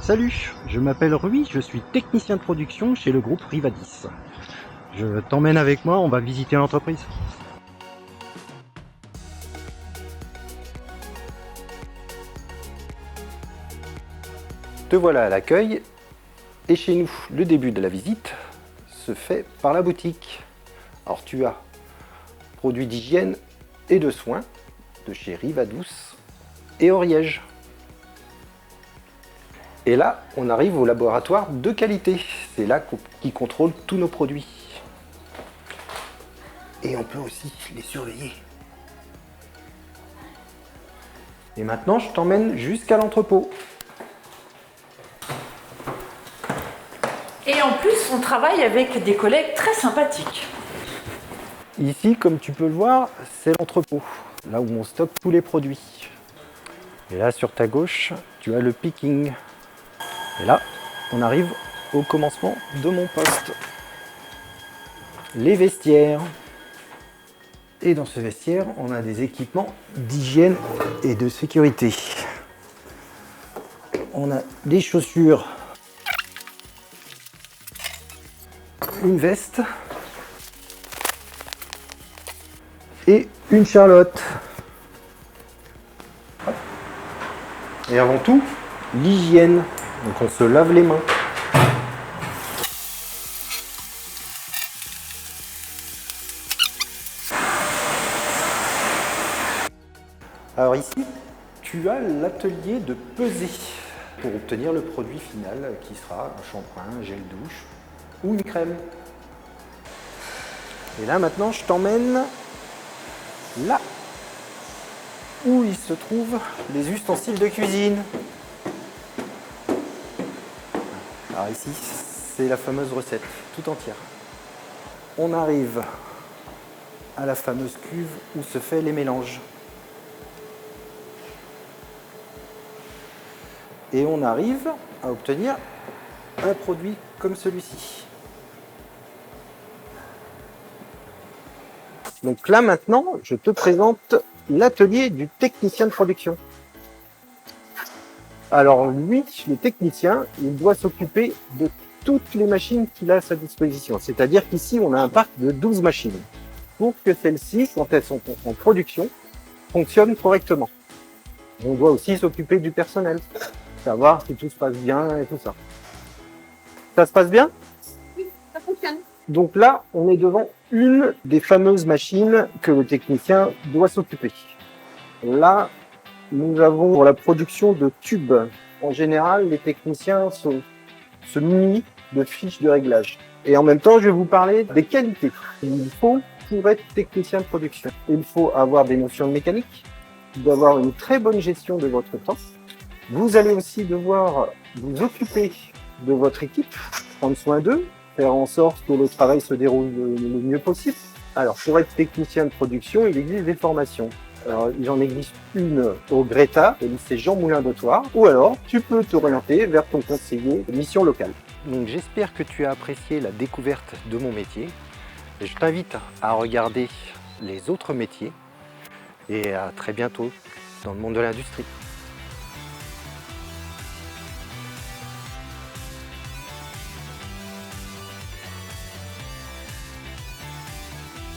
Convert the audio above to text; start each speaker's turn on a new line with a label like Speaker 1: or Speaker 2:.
Speaker 1: Salut, je m'appelle Rui, je suis technicien de production chez le groupe Rivadis. Je t'emmène avec moi, on va visiter l'entreprise. Te voilà à l'accueil, et chez nous, le début de la visite se fait par la boutique. Alors tu as produits d'hygiène et de soins de chez Rivadis et Oriège. Et là, on arrive au laboratoire de qualité. C'est là qu'ils contrôlent tous nos produits. Et on peut aussi les surveiller. Et maintenant, je t'emmène jusqu'à l'entrepôt.
Speaker 2: Et en plus, on travaille avec des collègues très sympathiques.
Speaker 1: Ici, comme tu peux le voir, c'est l'entrepôt, là où on stocke tous les produits. Et là, sur ta gauche, tu as le picking. Et là, on arrive au commencement de mon poste. Les vestiaires. Et dans ce vestiaire, on a des équipements d'hygiène et de sécurité. On a des chaussures, une veste et une charlotte. Et avant tout, l'hygiène. Donc on se lave les mains. Alors ici, tu as l'atelier de pesée pour obtenir le produit final qui sera un shampoing, un gel douche ou une crème. Et là maintenant, je t'emmène là où il se trouvent les ustensiles de cuisine. Alors ici, c'est la fameuse recette tout entière. On arrive à la fameuse cuve où se fait les mélanges. Et on arrive à obtenir un produit comme celui-ci. Donc là maintenant, je te présente l'atelier du technicien de production. Alors lui, le technicien, il doit s'occuper de toutes les machines qu'il a à sa disposition. C'est-à-dire qu'ici, on a un parc de 12 machines pour que celles-ci, quand elles sont en production, fonctionnent correctement. On doit aussi s'occuper du personnel, savoir si tout se passe bien et tout ça. Ça se passe bien?
Speaker 3: Oui, ça fonctionne.
Speaker 1: Donc là, on est devant une des fameuses machines que le technicien doit s'occuper. Là, nous avons pour la production de tubes. En général, les techniciens se munissent de fiches de réglage. Et en même temps, je vais vous parler des qualités. Il faut, pour être technicien de production, il faut avoir des notions de mécanique, d'avoir une très bonne gestion de votre temps. Vous allez aussi devoir vous occuper de votre équipe, prendre soin d'eux, faire en sorte que le travail se déroule le mieux possible. Alors, pour être technicien de production, il existe des formations. Alors, il en existe une au Greta, au lycée Jean Moulin de Thouars, ou alors tu peux t'orienter vers ton conseiller de mission locale. Donc j'espère que tu as apprécié la découverte de mon métier. Et je t'invite à regarder les autres métiers et à très bientôt dans le monde de l'industrie.